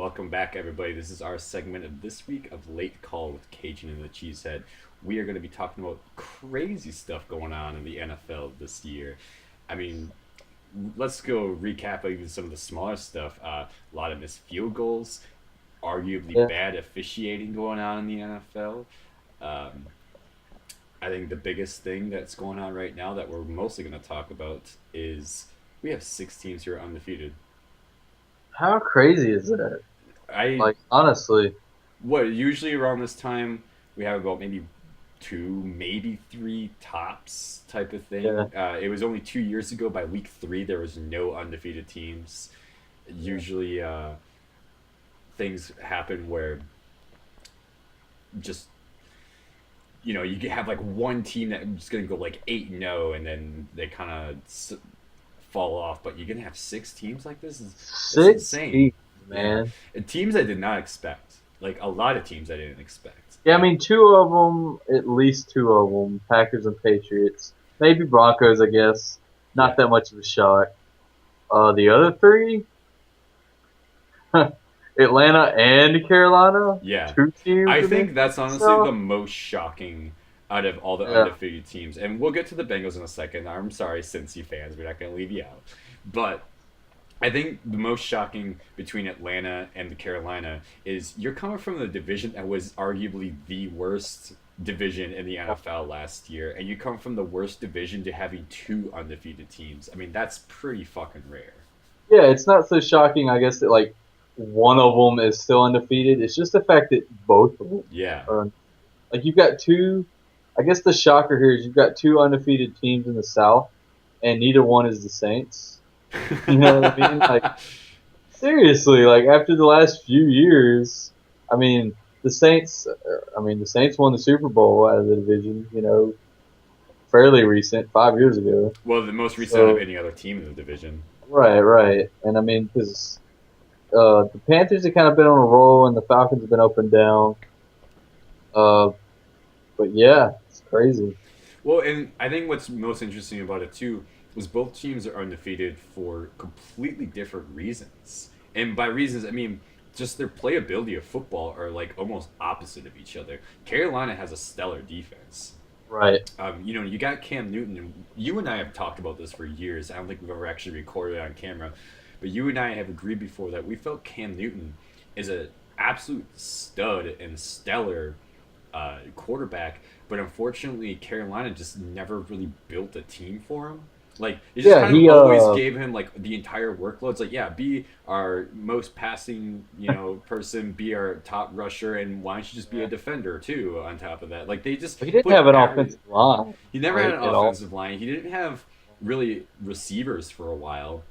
welcome back, everybody. This is our segment of this week of Late Call with Cajun and the Cheesehead. We are going to be talking about crazy stuff going on in the NFL this year. I mean, let's go recap even some of the smaller stuff. A lot of missed field goals, arguably Yeah. bad officiating going on in the NFL. Um, I think the biggest thing that's going on right now that we're mostly going to talk about is we have 6 teams here undefeated. How crazy is that? I Like, honestly. what usually around this time we have about maybe two, maybe three tops type of Yeah. thing. It was only 2 years ago. By week three, there was no undefeated teams. Yeah. Usually, things happen where just you have like one team that's going to go like 8-0, and then they kind of fall off. But you're going to have 6 teams like this is it's Six insane. teams, Yeah, man. and teams I did not expect. Like a lot of teams I didn't expect. Yeah, I mean, two of them, at least two of them, Packers and Patriots. Maybe Broncos, I guess. Not Yeah, that much of a shock. The other three, Atlanta and Carolina, yeah. two teams I in the think that's NFC honestly the South. most shocking out of all the Yeah. undefeated teams. And we'll get to the Bengals in a second. I'm sorry, Cincy fans, we're not going to leave you out. But I think the most shocking between Atlanta and the Carolina is you're coming from the division that was arguably the worst division in the NFL last year, and you come from the worst division to having two undefeated teams. I mean, that's pretty fucking rare. Yeah, it's not so shocking, I guess, that, like, one of them is still undefeated. It's just the fact that both of them Yeah. are. Like, you've got two. I guess the shocker here is you've got two undefeated teams in the South, and neither one is the Saints. You know what I mean? Like, seriously, like after the last few years, I mean, the Saints. The Saints won the Super Bowl out of the division. Fairly recent, 5 years ago. Well, the most recent out of So any other team in the division. right, right, and I mean, because the Panthers have kind of been on a roll, and the Falcons have been up and down. Uh, but yeah, it's crazy. Well, and I think what's most interesting about it too is both teams are undefeated for completely different reasons. And by reasons, I mean just their playability of football are like almost opposite of each other. Carolina has a stellar defense. Right. You got Cam Newton, and you and I have talked about this for years. I don't think we've ever actually recorded it on camera, but you and I have agreed before that we felt Cam Newton is a absolute stud and stellar quarterback, but unfortunately, Carolina just never really built a team for him. Like they just Yeah, kind he of always gave him like the entire workload. It's like, yeah, be our most passing, person, be our top rusher, and why don't you just be a yeah. defender too? On top of that, like they just He didn't put have an every. offensive line, He never had like an at all. offensive line. He didn't have really receivers for a while.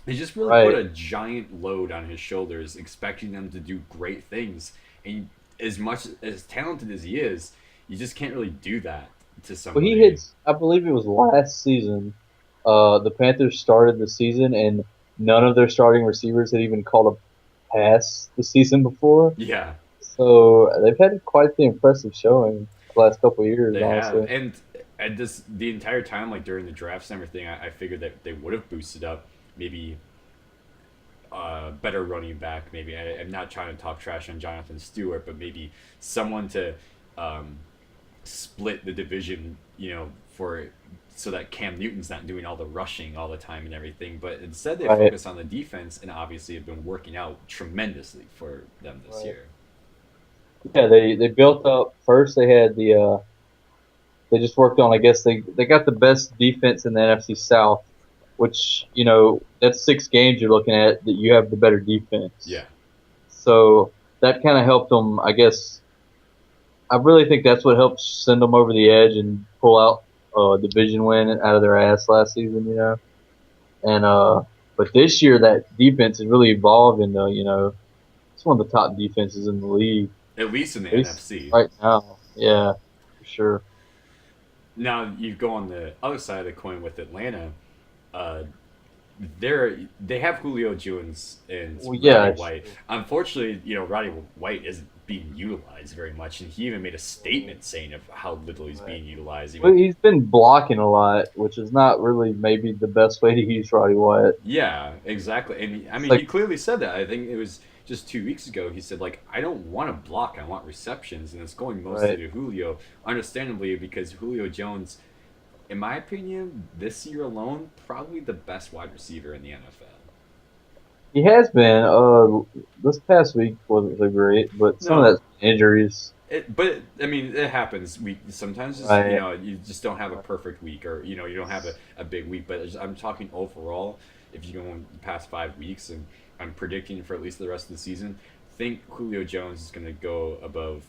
He just really put Right. a giant load on his shoulders, expecting them to do great things. And as much as talented as he is, you just can't really do that to Well, he somebody. hits. I believe it was last season. The Panthers started the season, and none of their starting receivers had even caught a pass the season before. Yeah, So they've had quite the impressive showing the last couple of years, they have. honestly. And this the entire time, like during the drafts and everything, I figured that they would have boosted up maybe better running back. Maybe I'm not trying to talk trash on Jonathan Stewart, but maybe someone to um, split the division, for so that Cam Newton's not doing all the rushing all the time and everything. But instead, they Right. focus on the defense, and obviously have been working out tremendously for them this Right. year. Yeah, they built up first. They just worked on. I guess they got the best defense in the NFC South, which that's 6 games you're looking at that you have the better defense. Yeah, So that kind of helped them. I guess I really think that's what helped send them over the edge and pull out a division win out of their ass last season. And but this year that defense has really evolved, and it's one of the top defenses in the league, at least in the at least NFC. right now. Yeah, for sure. Now you go on the other side of the coin with Atlanta. Uh, they have Julio Jones and Well, Roddy yeah, White. Unfortunately, Roddy White isn't being utilized very much, and he even made a statement saying of how little he's Right. being utilized. Well, Even he's been blocking a lot, which is not really maybe the best way to use Roddy White. yeah, exactly. And I It's mean, he like, clearly said that. I think it was just 2 weeks ago. He said like, I don't want to block. I want receptions, and it's going mostly right. to Julio. Understandably, because Julio Jones, in my opinion, this year alone, probably the best wide receiver in the NFL. He has been. This past week wasn't so great, but some of No, that's injuries. but I mean, it happens. We sometimes just Right. you just don't have a perfect week, or you don't have a big week. But I'm talking overall. If you go in the past 5 weeks, and I'm predicting for at least the rest of the season, think Julio Jones is going to go above.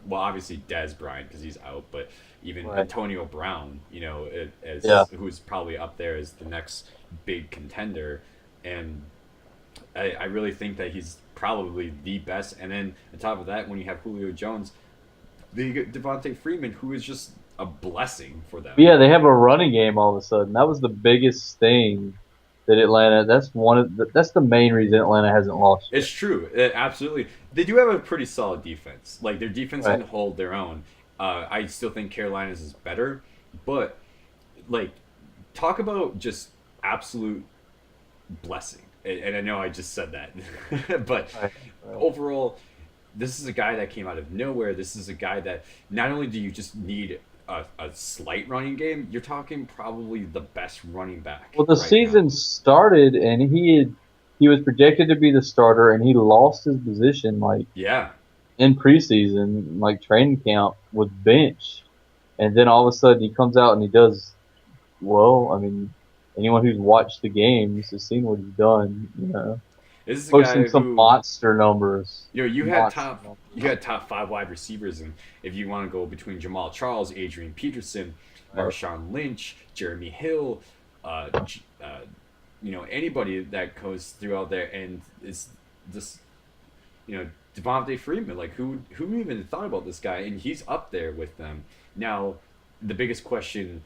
Well, obviously Dez Bryant because he's out, but even Right. Antonio Brown, Yeah. as who's probably up there as the next big contender, and I really think that he's probably the best. And then on top of that, when you have Julio Jones, they get Devontae Freeman, who is just a blessing for But them. yeah, they have a running game all of a sudden. That was the biggest thing that Atlanta. That's the main reason Atlanta hasn't lost It's yet. true, absolutely. They do have a pretty solid defense. Like their defense Right. can hold their own. I still think Carolina's is better, but like talk about just absolute blessing. And I know I just said that, but Right. Right. overall, this is a guy that came out of nowhere. This is a guy that not only do you just need a slight running game, you're talking probably the best running back Well, the right now. season started, and he was projected to be the starter, and he lost his position like Yeah, in preseason, like training camp, was benched, and then all of a sudden he comes out and he does well. I mean, anyone who's watched the games has seen what he's done. this is a Posting guy some who monster numbers, monster you numbers. had top five wide receivers, and if you want to go between Jamal Charles, Adrian Peterson, Right. Marshawn Lynch, Jeremy Hill, anybody that goes throughout there, and it's just Devontae Freeman. Like who even thought about this guy? And he's up there with them now. The biggest question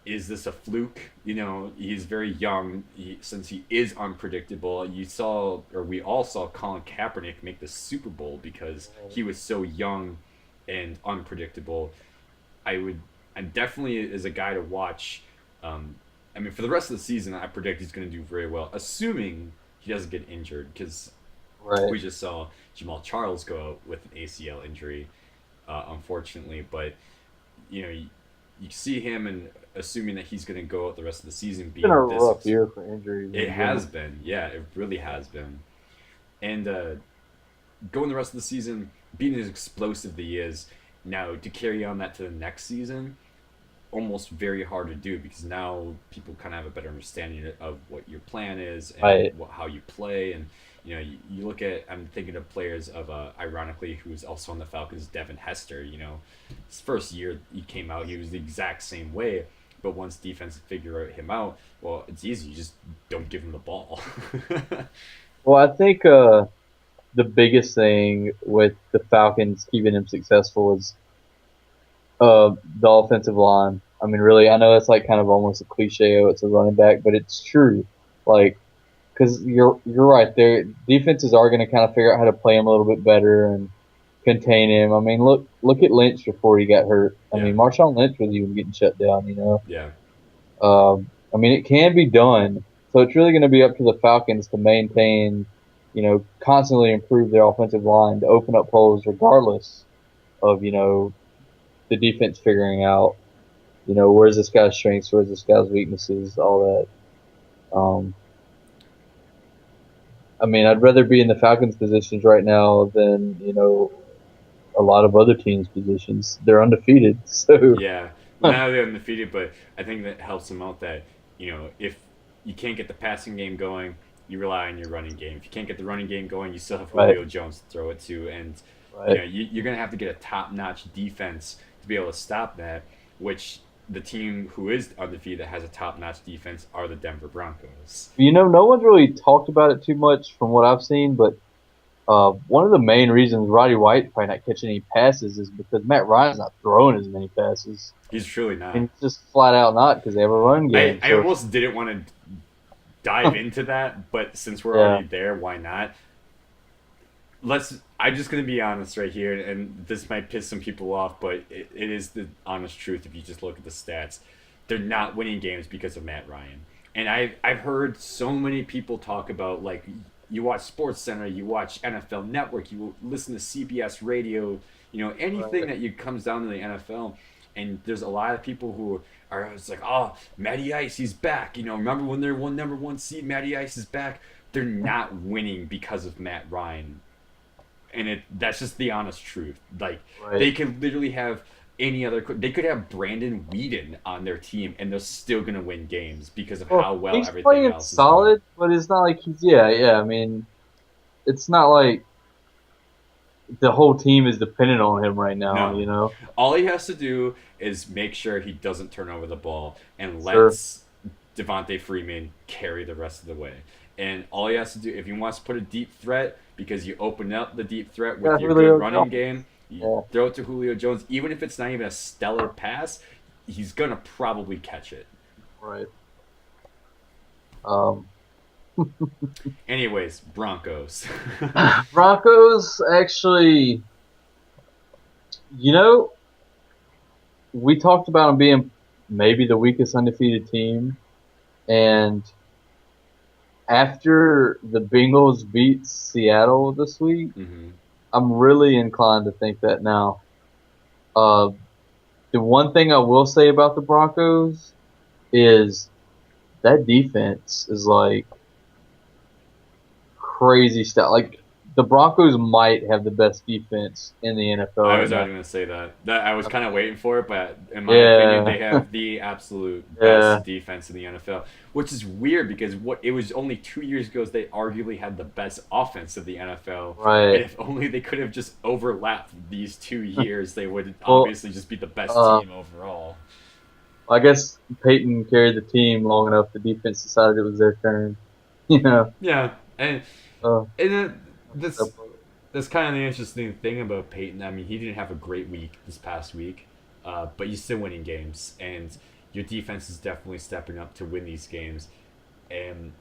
is this a fluke? He's very young. Since he is unpredictable, you saw, or we all saw, Colin Kaepernick make the Super Bowl because he was so young and unpredictable. I would, and definitely is a guy to watch. I mean, for the rest of the season, I predict he's going to do very well, assuming he doesn't get injured. Because Right. we just saw Jamal Charles go out with an ACL injury, unfortunately. But you see him, and assuming that he's going to go out the rest of the season It's been a being this, rough year for injuries it in general. has been, yeah, it really has been. And going the rest of the season, being as explosive that he is, now to carry on that to the next season, almost very hard to do because now people kind of have a better understanding of what your plan is and Right. how you play. And you look at, I'm thinking of players of ironically who's also on the Falcons, Devin Hester. His first year he came out, he was the exact same way. But once defense figure him out, well, it's easy. You just don't give him the ball. Well, I think the biggest thing with the Falcons keeping him successful is the offensive line. I mean, really, I know it's like kind of almost a cliche. Oh, it's a running back, but it's true. Like, because you're right. Their defenses are going to kind of figure out how to play him a little bit better and contain him. I mean, look at Lynch before he got hurt. I Yeah, mean, Marshawn Lynch was even getting shut down. yeah. I mean, it can be done. So it's really going to be up to the Falcons to maintain, constantly improve their offensive line to open up holes regardless of, the defense figuring out, where's this guy's strengths, where's this guy's weaknesses, all that. I mean, I'd rather be in the Falcons' positions right now than, a lot of other teams' positions. They're undefeated. So, Yeah. Well, now they're undefeated, but I think that helps them out that, if you can't get the passing game going, you rely on your running game. If you can't get the running game going, you still have right, Julio Jones to throw it to. And, right. you're going to have to get a top notch defense to be able to stop that, which the team who is undefeated that has a top notch defense are the Denver Broncos. No one's really talked about it too much from what I've seen, but one of the main reasons Roddy White's probably not catching any passes is because Matt Ryan's not throwing as many passes. He's truly And not. it's just flat out not because they have a run I, game. I So, almost didn't want to dive into that, but since we're yeah, already there, why not? I'm just gonna be honest right here, and this might piss some people off, but it is the honest truth if you just look at the stats. They're not winning games because of Matt Ryan. And I've heard so many people talk about, like, you watch Sports Center, you watch NFL Network, you listen to CBS Radio, anything Right. that you comes down to the NFL, and there's a lot of people who are it's like, oh, Matty Ice, he's back. Remember when they're one number one seed, Matty Ice is back. They're not winning because of Matt Ryan, and that's just the honest truth. Like, Right. they could literally have any other. They could have Brandon Whedon on their team, and they're still gonna win games because of Well, how well he's everything playing else is going. solid, but it's not like yeah. I mean, it's not like the whole team is dependent on him right now. No, You know. all he has to do is make sure he doesn't turn over the ball and Sure. lets Devontae Freeman carry the rest of the way. And all he has to do, if he wants to put a deep threat, because you open up the deep threat with Yeah, your good Julio running Jones. game, you Yeah. throw it to Julio Jones, even if it's not even a stellar pass, he's gonna probably catch it. Right. Um, Anyways, Broncos. Broncos actually, you know, we talked about them being maybe the weakest undefeated team, and after the Bengals beat Seattle this week, hmm I'm really inclined to think that now. Uh, the one thing I will say about the Broncos is that defense is like crazy stuff. Like the Broncos might have the best defense in the NFL I right was now. already gonna say that. That I was kind of waiting for it, but in my opinion, Yeah, they have the absolute yeah, best defense in the NFL, which is weird because what it was only 2 years ago they arguably had the best offense of the NFL, and right. if only they could have just overlapped these 2 years, they would Well, obviously just be the best uh, team overall. I guess Peyton carried the team long enough. The defense decided it was their turn. You know, Yeah, and uh, and then this so- that's kind of the interesting thing about Peyton. I mean, he didn't have a great week this past week, but you're still winning games, and your defense is definitely stepping up to win these games. And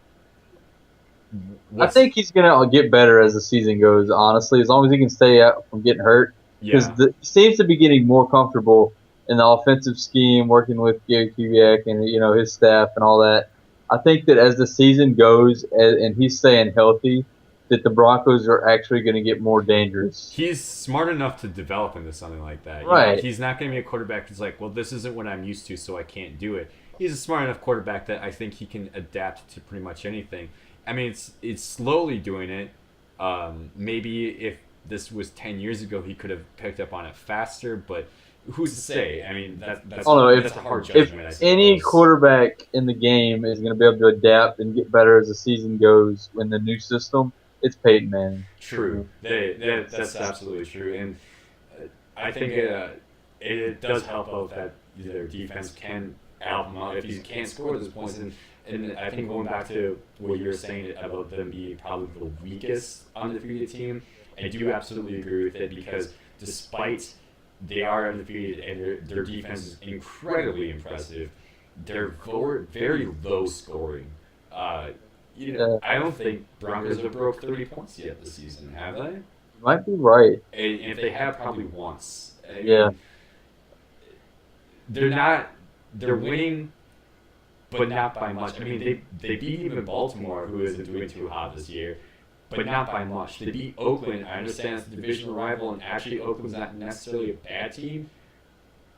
I what's think he's gonna get better as the season goes. Honestly, as long as he can stay out from getting hurt, because yeah, he seems to be getting more comfortable in the offensive scheme, working with Gary Kubiak and his staff and all that. I think that as the season goes and he's staying healthy, that the Broncos are actually going to get more dangerous. he's smart enough to develop into something like that. Right. He's not going to be a quarterback who's like, well, this isn't what I'm used to, so I can't do it. He's a smart enough quarterback that I think he can adapt to pretty much anything. I mean, it's slowly doing it. Maybe if this was 10 years ago, he could have picked up on it faster, but who's to say? I mean, I don't know that's a hard if judgment, I any suppose. quarterback in the game is going to be able to adapt and get better as the season goes in the new system. It's Peyton Manning. True. That's absolutely true. And I think it does help out that their defense can help him out if he can't score those points. And I think going back to what you were saying about them being probably the weakest undefeated team, I do absolutely agree with it because despite they are undefeated and their defense is incredibly impressive, they're very low scoring. Uh, Yeah, I don't think Broncos have broke 30 points yet this season, have they? you might be right. And if they have, probably once. I Yeah, mean, they're not. They're winning, but not by much. I mean, they beat even Baltimore, who isn't doing too hot this year, but not by much. They beat Oakland. I understand it's a divisional rival, and actually Oakland's not necessarily a bad team,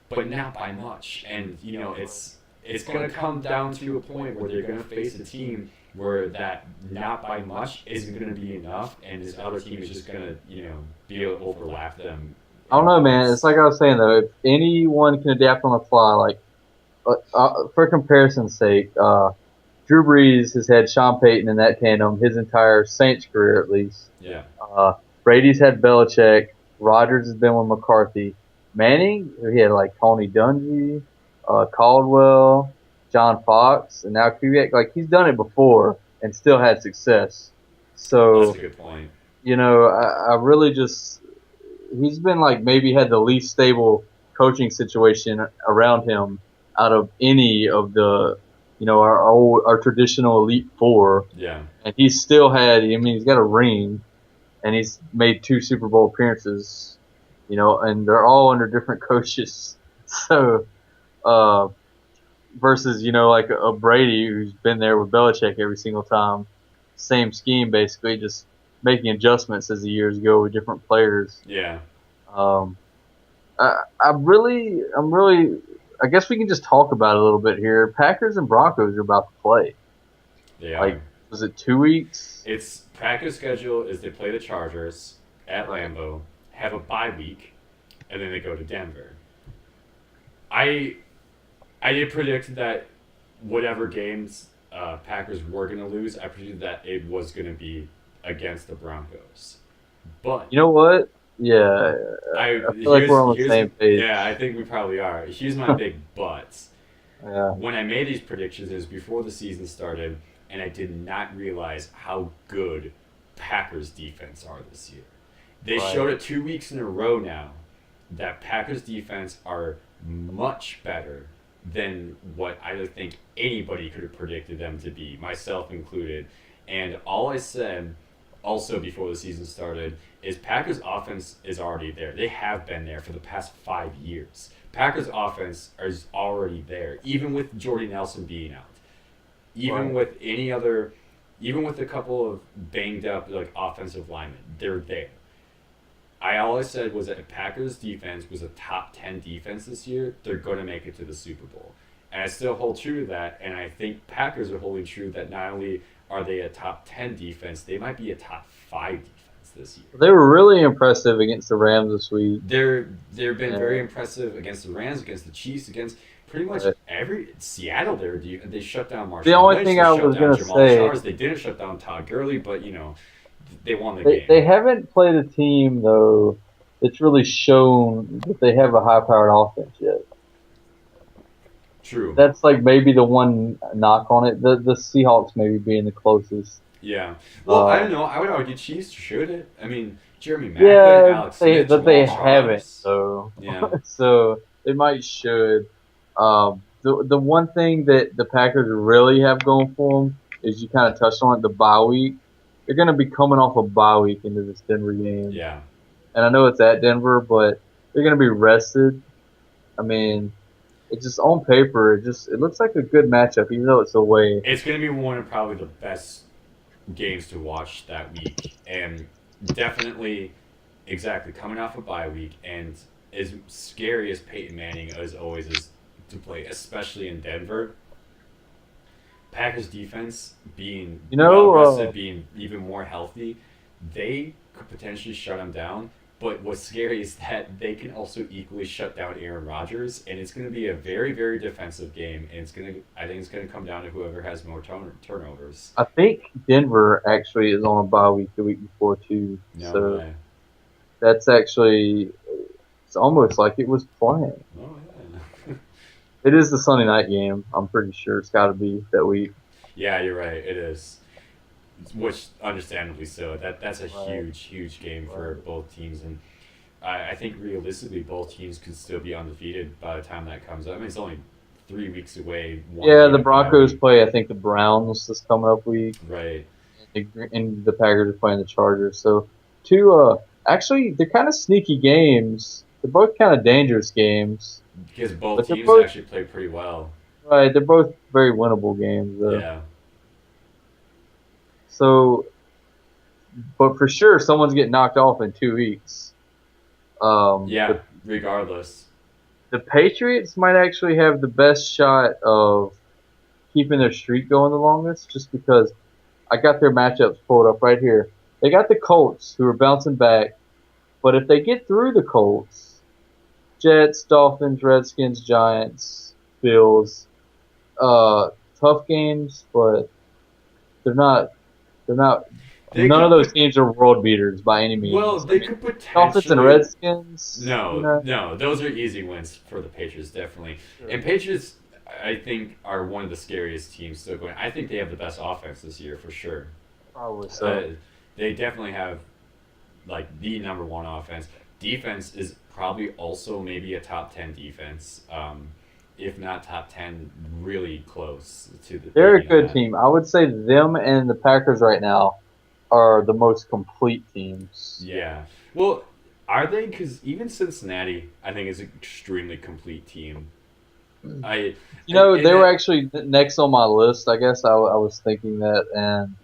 but not by much. And it's going to come down to a point where they're going to face a team where that not by much isn't going to be enough, and this other team is just going to be able to overlap them I in don't know, man. It's points. like I was saying though. If anyone can adapt on the fly, like for comparison's sake, Drew Brees has had Sean Payton in that tandem his entire Saints career at least. Yeah, Uh, Brady's had Belichick. Rodgers has been with McCarthy. Manning, he had like Tony Dungy, Caldwell, John Fox, and now Kubiak. Like he's done it before and still had success. that's So a good point. I really just he's been like maybe had the least stable coaching situation around him out of any of the our traditional elite four, Yeah. and he's still had. I mean, he's got a ring. and he's made 2 Super Bowl appearances. And they're all under different coaches. So, uh, versus like a Brady who's been there with Belichick every single time, same scheme basically, just making adjustments as the years go with different players. Yeah. Um, I'm really, I guess we can just talk about it a little bit here. Packers and Broncos are about to play. They Like, are. was it 2 weeks? It's Packers' schedule is they play the Chargers at Right. Lambeau, have a bye week, and then they go to Denver. I I did predict that whatever games Packers were going to lose, I predicted that it was going to be against the Broncos. But You know what? Yeah, I I feel like here's we're on the here's same page. yeah, I think we probably are. Here's my big but. Yeah, When I made these predictions, it was before the season started, and I did not realize how good Packers defense are this year. They right. showed it 2 weeks in a row now that Packers defense are much better than what I think anybody could have predicted them to be, myself included. And all I said also before the season started is Packers offense is already there. They have been there for the past 5 years. Packers offense is already there, even with Jordy Nelson being out, even Right. with any other, even with a couple of banged up like offensive linemen, they're there. I always said was that if Packers defense was a top 10 defense this year, they're going to make it to the Super Bowl. And I still hold true to that. And I think Packers are holding true that not only are they a top 10 defense, they might be a top 5 defense this year. They were really impressive against the Rams this week. They've been very And impressive against the Rams, against the Chiefs, against pretty much uh, every Seattle. They shut down the Marshawn only Lynch. thing They I shut was down gonna Jamal say, Charles. They didn't shut down Todd Gurley, but they won the they game. haven't played a team though that's really shown that they have a high-powered offense yet. True. That's like maybe the one knock on it. The Seahawks maybe being the closest. Yeah. Well, I Uh, don't know. I would argue Chiefs should it. I mean, Jeremy Maclin, yeah, Alex Smith, but Jamal they haven't Charles. though. Yeah. So they might should. The one thing that the Packers really have going for them is you kind of touched on it, the bye week. They're going to be coming off a bye week into this Denver game, Yeah. and I know it's at Denver, but they're going to be rested. I mean, it's just on paper, it looks like a good matchup, even though it's away. It's going to be one of probably the best games to watch that week. And definitely, exactly, coming off a bye week. And as scary as Peyton Manning as always is to play, especially in Denver, Packers defense being You well know, rested, being even more healthy, they could potentially shut them down. But what's scary is that they can also equally shut down Aaron Rodgers, and it's going to be a very, very defensive game. And I think it's going to come down to whoever has more turnovers. I think Denver actually is on a bye week the week before too, No so way. that's actually it's almost like it was planned. Oh yeah. It is the Sunday night game. I'm pretty sure it's got to be that week. Yeah, you're right. It is, which understandably so. That's a Right. huge, huge game for Right. both teams, and I think realistically both teams could still be undefeated by the time that comes up. I mean, it's only 3 weeks away. One Yeah, the game of bye Broncos week. play. I think the Browns this coming up week, Right. and the Packers are playing the Chargers. So two, actually they're kind of sneaky games. They're both kind of dangerous games, Because both but they're teams both actually play pretty well. right. They're both very winnable games though. Yeah. So, but for sure, someone's getting knocked off in 2 weeks. Yeah. The Regardless. the Patriots might actually have the best shot of keeping their streak going the longest, just because I got their matchups pulled up right here. They got the Colts, who are bouncing back, but if they get through the Colts, Jets, Dolphins, Redskins, Giants, Bills, tough games, but they're not. They're not. They None of could. those teams are world beaters by any Well, means. I they mean, could Dolphins and potentially. Redskins. No, no, those are easy wins for the Patriots, definitely. Sure. And Patriots, I think, are one of the scariest teams still going. I think they have the best offense this year for sure. Probably so. They definitely have like the number one offense. Defense is probably also maybe a top 10 defense, if not top 10, really close to the They're a beating good that. team. I would say them and the Packers right now are the most complete teams. Yeah. Well, are they? Because even Cincinnati, I think, is an extremely complete team. I You know, and they were that actually next on my list. I guess I was thinking that, and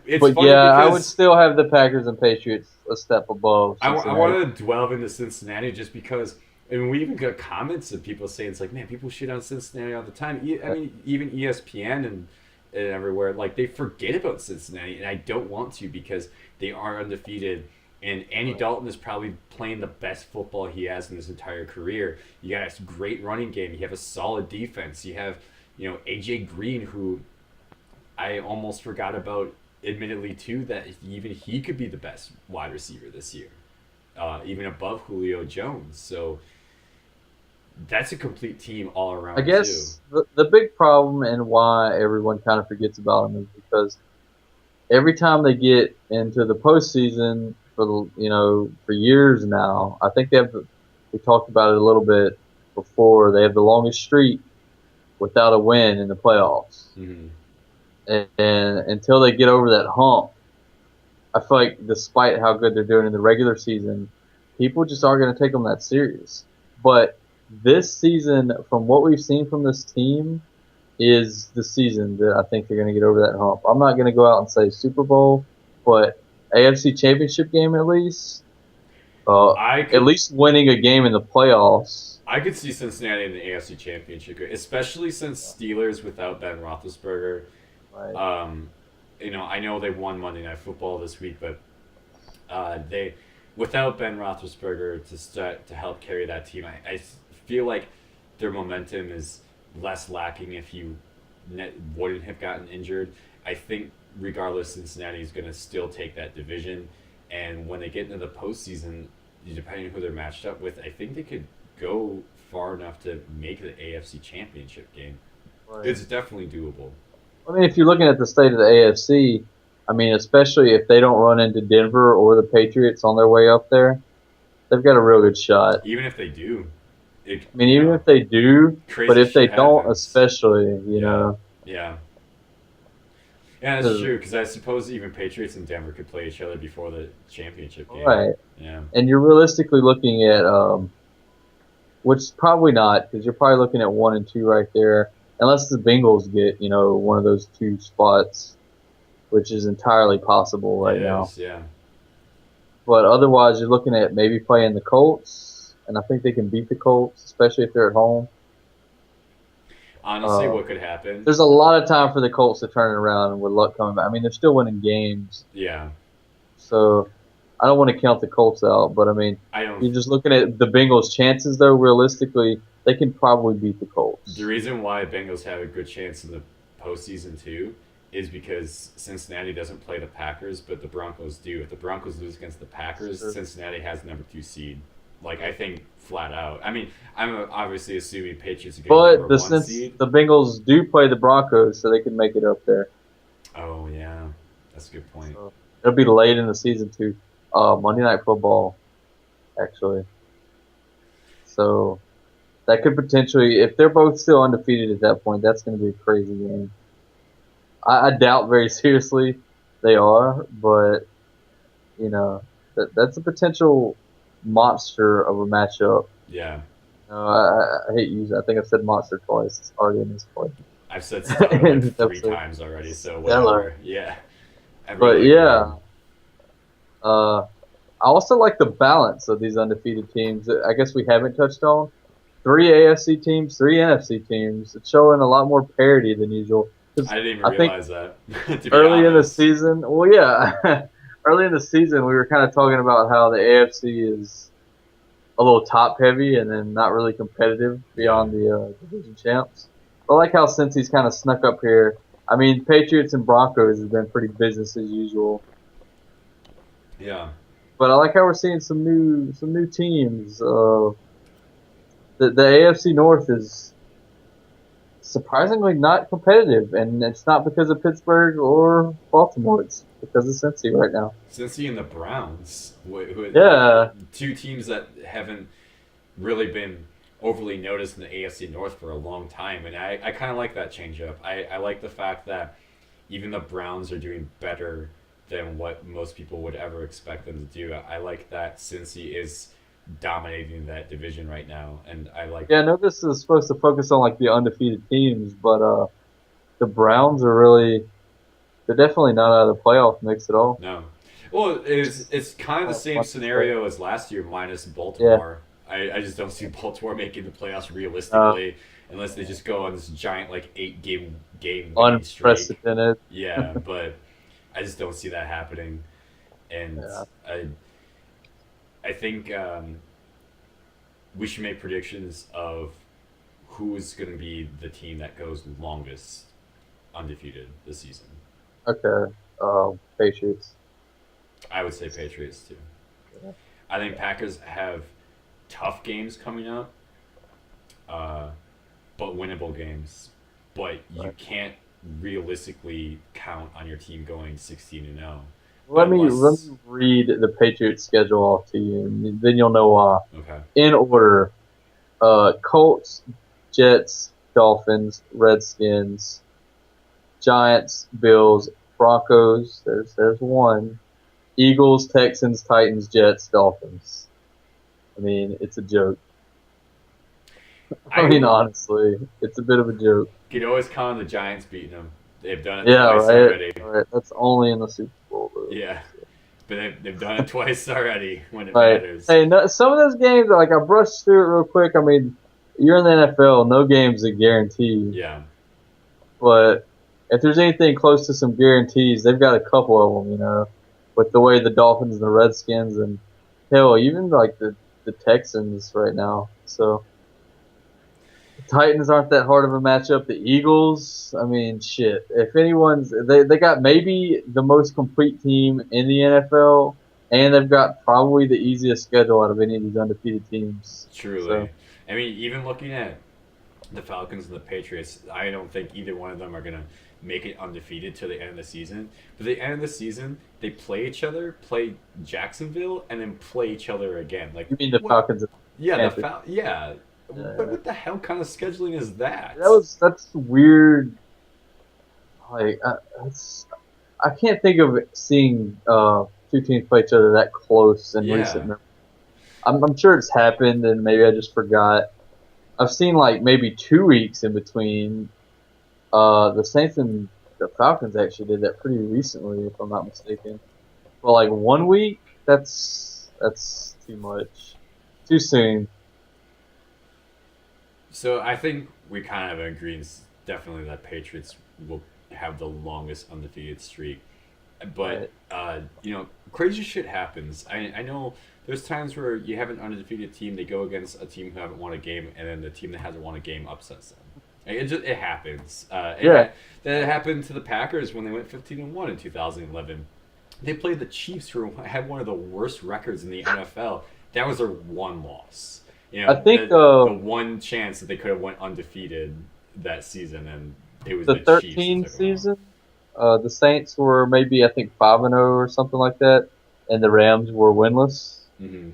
it's but funny yeah, I would because still have the Packers and Patriots a step above I Cincinnati. want to delve into Cincinnati just because. I mean, we even got comments of people saying it's like, man, people shit on Cincinnati all the time. I mean, even ESPN and everywhere, like they forget about Cincinnati, and I don't want to because they are undefeated. And Andy Dalton is probably playing the best football he has in his entire career. You got a great running game. You have a solid defense. You have, AJ Green, who I almost forgot about, admittedly too, that even he could be the best wide receiver this year, even above Julio Jones. So that's a complete team all I around too. guess the big problem and why everyone kind of forgets about them is because every time they get into the postseason for for years now, I think we talked about it a little bit before. They have the longest streak without a win in the playoffs, Mm-hmm. and until they get over that hump, I feel like despite how good they're doing in the regular season, people just aren't going to take them that serious. But this season, from what we've seen from this team, is the season that I think they're going to get over that hump. I'm not going to go out and say Super Bowl, but AFC Championship game at least. Uh, I at could least winning a game in the playoffs. I could see Cincinnati in the AFC Championship, especially since Steelers without Ben Roethlisberger. Right. Um, I know they won Monday Night Football this week, but they without Ben Roethlisberger to help carry that team, I feel like their momentum is less lacking if you wouldn't have gotten injured. I think regardless, Cincinnati is going to still take that division, and when they get into the postseason, depending on who they're matched up with, I think they could go far enough to make the AFC Championship game. Right. It's definitely doable. I mean, if you're looking at the state of the AFC, I mean, especially if they don't run into Denver or the Patriots on their way up there, they've got a real good shot. Even if they do, it I mean, even if they do, but crazy if they shit don't, happens. especially, Yeah, yeah, yeah. That's 'cause- true because I suppose even Patriots and Denver could play each other before the championship game. right. Yeah, And you're realistically looking at, which probably not, because you're probably looking at 1 and 2 right there, unless the Bengals get, one of those two spots, which is entirely possible it right now. is. Yeah. But otherwise, you're looking at maybe playing the Colts, and I think they can beat the Colts, especially if they're at home. Honestly, Uh, what could happen? there's a lot of time for the Colts to turn it around and with luck coming back. I mean, they're still winning games, Yeah, so I don't want to count the Colts out. But I mean, I don't. you're just looking at the Bengals' chances, though. Realistically, they can probably beat the The Colts. reason why Bengals have a good chance in the postseason too is because Cincinnati doesn't play the Packers, but the Broncos do. If the Broncos lose against the Packers, Sure. Cincinnati has number 2 seed. Like I think flat out. I mean, I'm obviously assuming Patriots are getting But number the one since seed. the Bengals do play the Broncos, so they can make it up there. Oh yeah, that's a good point. So it'll be late in the season too. Monday Night Football, actually. So that could potentially, if they're both still undefeated at that point, that's going to be a crazy game. I doubt very seriously they are, but that's a potential monster of a matchup. Yeah, I hate using. I think I've said monster twice already in this point I've said stellar like in this three episode. times already. So Stellar, whatever. Yeah, every but other word. yeah. Uh, I also like the balance of these undefeated teams. I guess we haven't touched on 3 AFC teams, 3 NFC teams. It's showing a lot more parity than usual. I Because didn't even I think realize that. To be early in the honest. season, well, yeah, early in the season we were kind of talking about how the AFC is a little top heavy and then not really competitive Yeah. beyond the division champs. I like how since he's kind of snuck up here. I mean, Patriots and Broncos has been pretty business as usual. Yeah. But I like how we're seeing some new teams. The AFC North is surprisingly not competitive, and it's not because of Pittsburgh or Baltimore. It's because of Cincy right now. Cincy and the Browns, like Yeah, two teams that haven't really been overly noticed in the AFC North for a long time, and I kind of like that change up. I like the fact that even the Browns are doing better than what most people would ever expect them to do. I like that Cincy is dominating that division right now, and I like Yeah, I know this is supposed to focus on like the undefeated teams, but the Browns are really they're definitely not out of the playoff mix at all. no. Well, Which is it's kind of the kind of same fun to say. scenario as last year, minus Yeah, Baltimore. I just don't see Baltimore making the playoffs uh, realistically, unless they just go on this giant like 8 game winning streak. unprecedented. Yeah, but I just don't see that happening, and Yeah. I think we should make predictions of who's going to be the team that goes longest undefeated this season. Okay. Patriots. I would say Patriots too. Yeah. I think Packers have tough games coming up, uh, but winnable games. But you Right. can't realistically count on your team going 16-0, Let unless me read the Patriots schedule off to you, and then you'll know why. okay. In order: Colts, Jets, Dolphins, Redskins, Giants, Bills, Broncos. There's one. Eagles, Texans, Titans, Jets, Dolphins. I mean, it's a joke. I I mean, honestly, it's a bit of a joke. could always count on the Giants beating them. They've done it Yeah, twice right. already. Right. That's only in the Super Bowl, though. Yeah, but they've done it twice already when it Right. matters. Hey, no, some of those games, like I brushed through it real quick. I mean, you're in the NFL, no games are guaranteed. Yeah, But if there's anything close to some guarantees, they've got a couple of them. With the way the Dolphins and the Redskins and hell, even like the Texans right now. So the Titans aren't that hard of a matchup. The Eagles, I mean, shit. If anyone's, they got maybe the most complete team in the NFL, and they've got probably the easiest schedule out of any of these undefeated teams. truly. So I mean, even looking at the Falcons and the Patriots, I don't think either one of them are gonna make it undefeated to the end of the season. But at the end of the season, they play each other, play Jacksonville, and then play each other again. Like you mean the what? Falcons and Yeah, Panthers? Yeah. Yeah. What the hell kind of scheduling is that? That's weird. Like I can't think of seeing two teams play each other that close in recent Yeah. memory. I'm sure it's happened, and maybe I just forgot. I've seen like maybe 2 weeks in between. The Saints and the Falcons actually did that pretty recently, if I'm not mistaken. Well, like 1 week, that's too much, too soon. So I think we kind of agree definitely that Patriots will have the longest undefeated streak. But Right. crazy shit happens. I know there's times where you have an undefeated team, they go against a team who haven't won a game, and then the team that hasn't won a game upsets them. Like, it happens. Yeah. That happened to the Packers when they went 15-1 in 2011. They played the Chiefs, who had one of the worst records in the NFL. That was their one loss. I think The one chance that they could have went undefeated that season, and it was the the Chiefs that 13 took them out. season, the Saints were maybe I think 5-0 or something like that, and the Rams were winless, Hmm.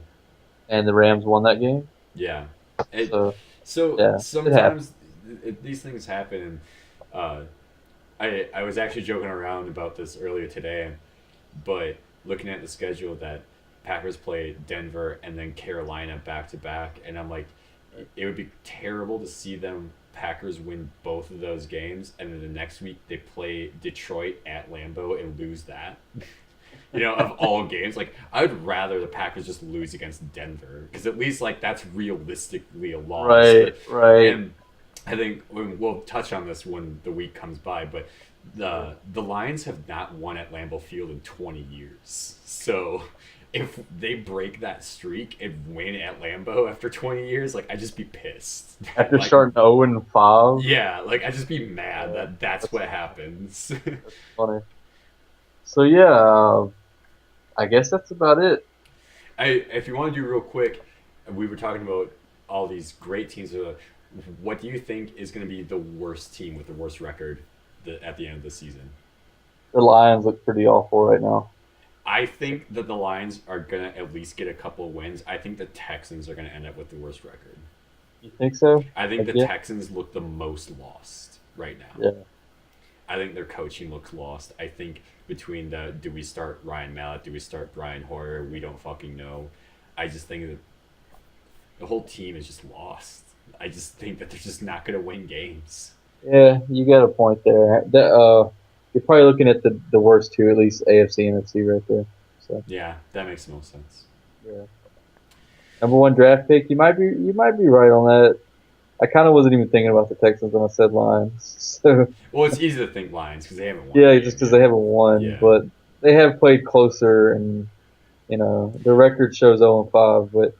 and the Rams won that game. Yeah. It, So so yeah, it happened. sometimes these things happen, and uh, I was actually joking around about this earlier today, but looking at the schedule that Packers play Denver and then Carolina back to back, and I'm like, it would be terrible to see them Packers win both of those games, and then the next week they play Detroit at Lambeau and lose that. Of all games, like I would rather the Packers just lose against Denver because at least like that's realistically a loss. Right, right. And I think we'll touch on this when the week comes by, but the Lions have not won at Lambeau Field in 20 years. So if they break that streak and win at Lambeau after 20 years, like I'd just be pissed. After Like, starting 0-5, yeah, like I'd just be mad that that's that's what happens. funny. So yeah, I guess that's about it. If you want to do real quick, we were talking about all these great teams. What do you think is going to be the worst team with the worst record at the end of the season? The Lions look pretty awful right now. I think that the Lions are going to at least get a couple of wins. I think the Texans are going to end up with the worst record. You think so? I think the Again? Texans look the most lost right now. Yeah. I think their coaching looks lost. I think between the do we start Ryan Mallett, do we start Brian Hoyer, we don't fucking know. I just think that the whole team is just lost. I just think that they're just not going to win games. Yeah, you got a point there. You're probably looking at the worst two, at least AFC and NFC right there. So Yeah, that makes no sense. yeah, number one draft pick. You might be right on that. I kind of wasn't even thinking about the Texans when I said Lions. So Well, it's easy to think Lions because they haven't won a yeah, game just because yet. they haven't won, Yeah. but they have played closer, and the record shows 0-5. But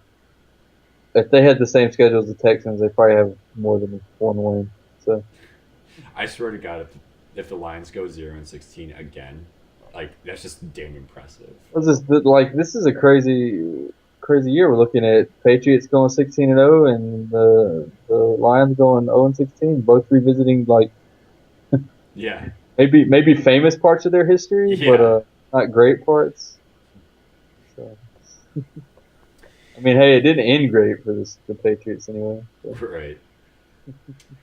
if they had the same schedule as the Texans, they probably have more than one win. So I swear to God, if the Lions go 0-16 again, like that's just damn impressive. this is a crazy year. We're looking at Patriots going 16-0, and the Lions going 0-16, both revisiting like Yeah. maybe famous parts of their history, but Yeah. not great parts. So I mean, hey, it didn't end great for the Patriots anyway. So. Right.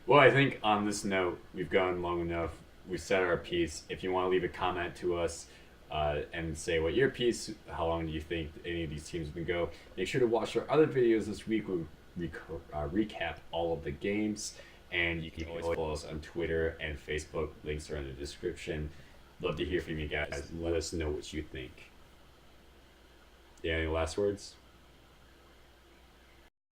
Well, I think on this note, we've gone long enough. We've said our piece. If you want to leave a comment to us and say what your piece, how long do you think any of these teams can go, make sure to watch our other videos this week. We'll recap all of the games. And you can always follow us on Twitter and Facebook. Links are in the description. Love to hear from you guys. Let us know what you think. Yeah, any last words?